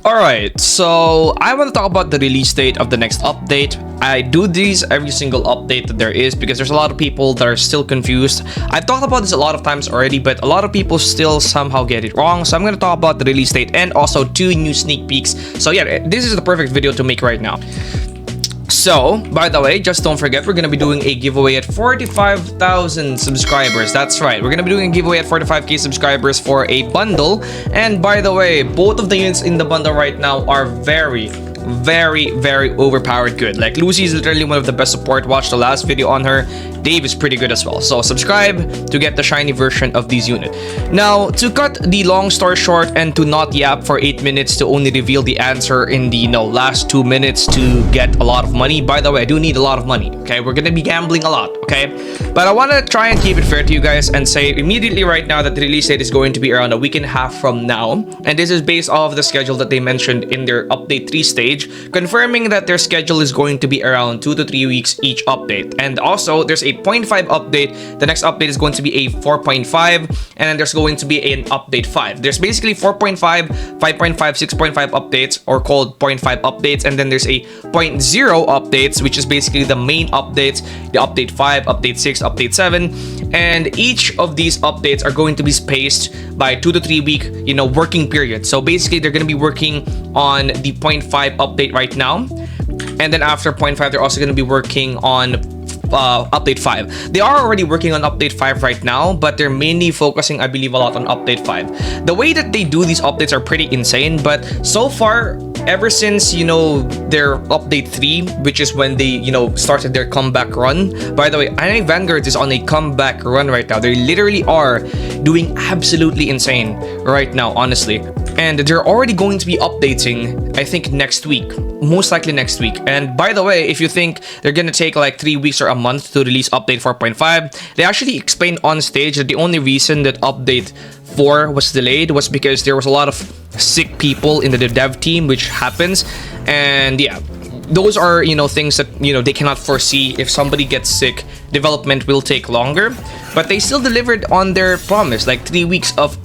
Alright, so I want to talk about the release date of the next update. I do these every single update that there is because there's a lot of people that are still confused. I've talked about this a lot of times already, but a lot of people still somehow get it wrong. So I'm going to talk about the release date and also 2 new sneak peeks. So yeah, this is the perfect video to make right now. So, by the way, just don't forget, we're going to be doing a giveaway at 45,000 subscribers. That's right. We're going to be doing a giveaway at 45k subscribers for a bundle. And by the way, both of the units in the bundle right now are very overpowered good. Like, Lucy is literally one of the best support. Watch the last video on her. Dave is pretty good as well. So subscribe to get the shiny version of these units. Now, to cut the long story short and to not yap for 8 minutes to only reveal the answer in the last 2 minutes to get a lot of money. By the way, I do need a lot of money. Okay, we're gonna be gambling a lot. Okay, but I want to try and keep it fair to you guys and say immediately right now that the release date is going to be around a week and a half from now, and this is based off the schedule that they mentioned in their update 3 stage, confirming that their schedule is going to be around 2 to 3 weeks each update. And also there's a 0.5 update. The next update is going to be a 4.5, and then there's going to be an update 5. There's basically 4.5, 5.5, 6.5 updates, or called 0.5 updates, and then there's a 0.0 updates, which is basically the main updates, the update 5, update 6, update 7, and each of these updates are going to be spaced by 2 to 3 week working period. So basically they're going to be working on the 0.5 update right now, and then after 0.5 they're also going to be working on update 5. They are already working on update 5 right now, but they're mainly focusing, I believe, a lot on update 5. The way that they do these updates are pretty insane, but so far, ever since their update 3, which is when they started their comeback run. By the way, Vanguards is on a comeback run right now. They literally are doing absolutely insane right now, honestly. And they're already going to be updating, I think, next week. Most likely next week. And by the way, if you think they're gonna take like 3 weeks or a month to release update 4.5, they actually explained on stage that the only reason that update 4 was delayed was because there was a lot of sick people in the dev team, which happens. And yeah, those are things that they cannot foresee. If somebody gets sick, development will take longer, but they still delivered on their promise, like 3 weeks of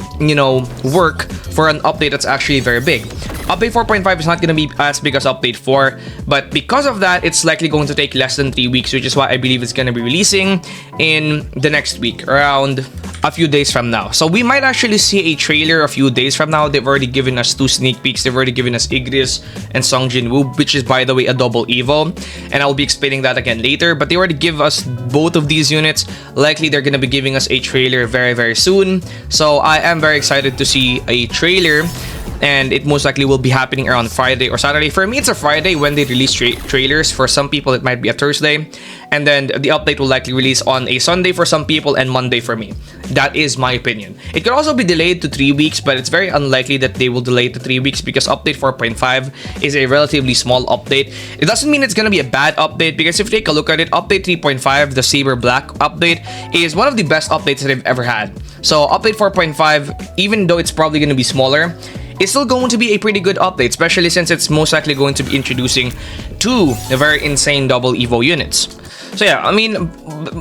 work for an update that's actually very big. Update 4.5 is not going to be as big as update 4, but because of that, it's likely going to take less than 3 weeks, which is why I believe it's going to be releasing in the next week, around a few days from now. So we might actually see a trailer a few days from now. They've already given us 2 sneak peeks. They've already given us Igris and Song Jin-woo, which is, by the way, a double Evo, and I'll be explaining that again later. But they already give us both of these units. Likely they're going to be giving us a trailer very soon, so I am very excited to see a trailer, and it most likely will be happening around Friday or Saturday. For me, it's a Friday when they release trailers. For some people, it might be a Thursday, and then the update will likely release on a Sunday for some people and Monday for me. That is my opinion. It could also be delayed to 3 weeks, but it's very unlikely that they will delay it to 3 weeks because update 4.5 is a relatively small update. It doesn't mean it's going to be a bad update, because if you take a look at it, update 3.5, the Saber Black update, is one of the best updates that I've ever had. So update 4.5, even though it's probably going to be smaller, it's still going to be a pretty good update, especially since it's most likely going to be introducing 2 very insane double Evo units. So yeah, I mean,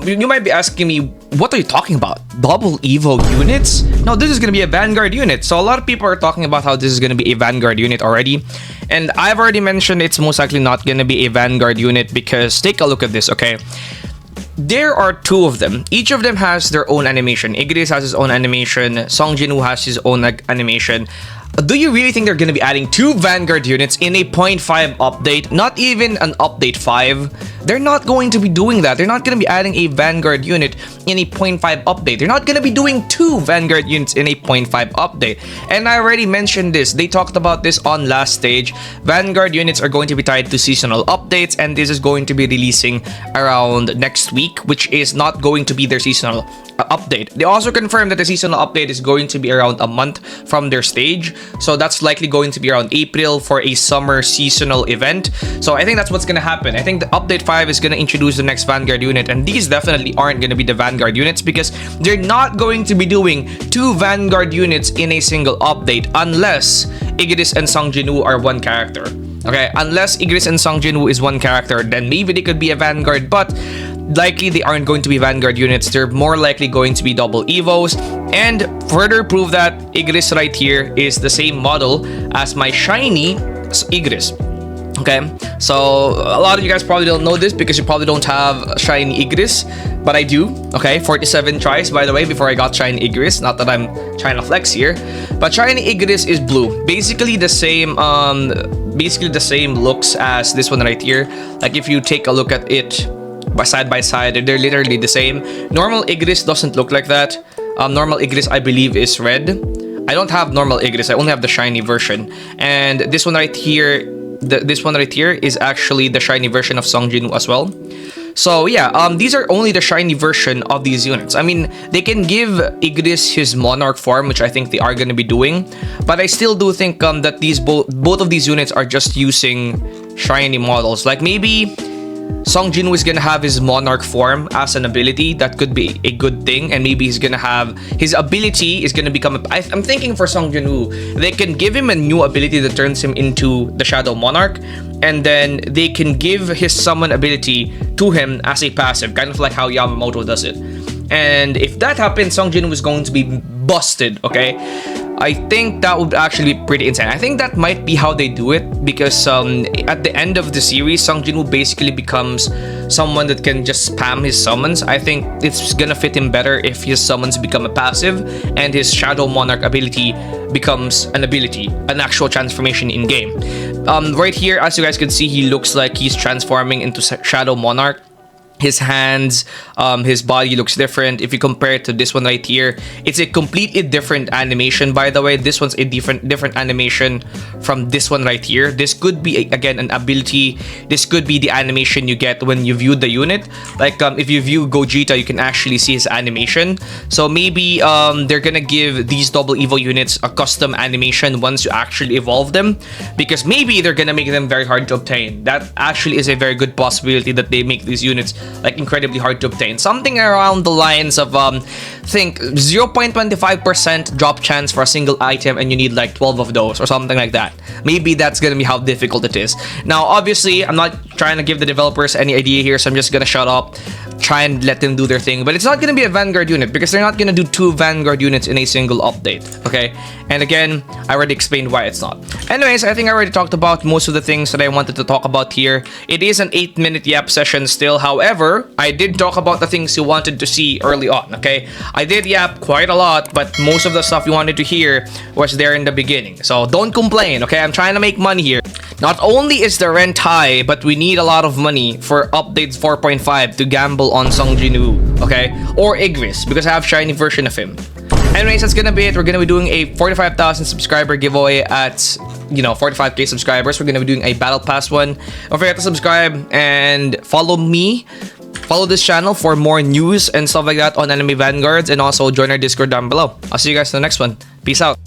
you might be asking me, what are you talking about? Double Evo units? No, this is going to be a Vanguard unit. So a lot of people are talking about how this is going to be a Vanguard unit already. And I've already mentioned it's most likely not going to be a Vanguard unit, because take a look at this, okay? There are 2 of them. Each of them has their own animation. Igris has his own animation. Song Jin-woo has his own animation. Do you really think they're going to be adding 2 Vanguard units in a 0.5 update? Not even an update 5. They're not going to be doing that. They're not going to be adding a Vanguard unit in a 0.5 update. They're not going to be doing 2 Vanguard units in a 0.5 update. And I already mentioned this. They talked about this on last stage. Vanguard units are going to be tied to seasonal updates, and this is going to be releasing around next week, which is not going to be their seasonal update. They also confirmed that the seasonal update is going to be around a month from their stage, so that's likely going to be around April for a summer seasonal event. So I think that's what's going to happen. I think the update 5 is going to introduce the next Vanguard unit, and these definitely aren't going to be the Vanguard units, because they're not going to be doing 2 Vanguard units in a single update unless Igris and Song Jin-woo are one character. Okay, unless Igris and Song Jin-woo is one character, then maybe they could be a Vanguard, but likely they aren't going to be Vanguard units. They're more likely going to be double Evos. And further prove that, Igris right here is the same model as my shiny Igris. Okay, so a lot of you guys probably don't know this because you probably don't have shiny Igris, but I do. Okay, 47 tries by the way before I got shiny Igris. Not that I'm trying to flex here, but shiny Igris is blue. Basically the same looks as this one right here. Like if you take a look at it side by side, they're literally the same. Normal Igris doesn't look like that. Normal Igris I believe is red. I don't have normal Igris. I only have the shiny version, and this one right here. This one right here is actually the shiny version of Songjin as well. So yeah, these are only the shiny version of these units. I mean, they can give Igris his monarch form, which I think they are going to be doing, but I still do think that these both of these units are just using shiny models. Like maybe Songjin is gonna have his monarch form as an ability. That could be a good thing, and maybe he's gonna have his ability is gonna become I'm thinking for Songjin, they can give him a new ability that turns him into the Shadow Monarch, and then they can give his summon ability to him as a passive, kind of like how Yamamoto does it. And if that happens, Songjin was going to be busted. Okay, I think that would actually be pretty insane. I think that might be how they do it, because at the end of the series, Songjin basically becomes someone that can just spam his summons. I think it's gonna fit him better if his summons become a passive and his Shadow Monarch ability becomes an ability, an actual transformation in game. Right here, as you guys can see, he looks like he's transforming into Shadow Monarch. His hands, his body looks different. If you compare it to this one right here, it's a completely different animation, by the way. This one's a different animation from this one right here. This could be again an ability. This could be the animation you get when you view the unit. Like if you view Gogeta, you can actually see his animation. So maybe they're gonna give these double Evo units a custom animation once you actually evolve them, because maybe they're gonna make them very hard to obtain. That actually is a very good possibility, that they make these units like incredibly hard to obtain. Something around the lines of think 0.25% drop chance for a single item, and you need like 12 of those or something like that. Maybe that's gonna be how difficult it is. Now obviously I'm not trying to give the developers any idea here, so I'm just gonna shut up, try and let them do their thing. But it's not gonna be a Vanguard unit, because they're not gonna do 2 Vanguard units in a single update. Okay, and again, I already explained why it's not. Anyways, I think I already talked about most of the things that I wanted to talk about here. It is an 8-minute yap session still. However, I did talk about the things you wanted to see early on. Okay, I did yap quite a lot, but most of the stuff you wanted to hear was there in the beginning. So don't complain. Okay, I'm trying to make money here. Not only is the rent high, but we need a lot of money for updates 4.5 to gamble on Songjin, okay, or Igris, because I have shiny version of him. Anyways, that's gonna be it. We're gonna be doing a 45,000 subscriber giveaway at 45k subscribers. We're gonna be doing a battle pass one. Don't forget to subscribe and follow me. Follow this channel for more news and stuff like that on Anime Vanguards, and also join our Discord down below. I'll see you guys in the next one. Peace out.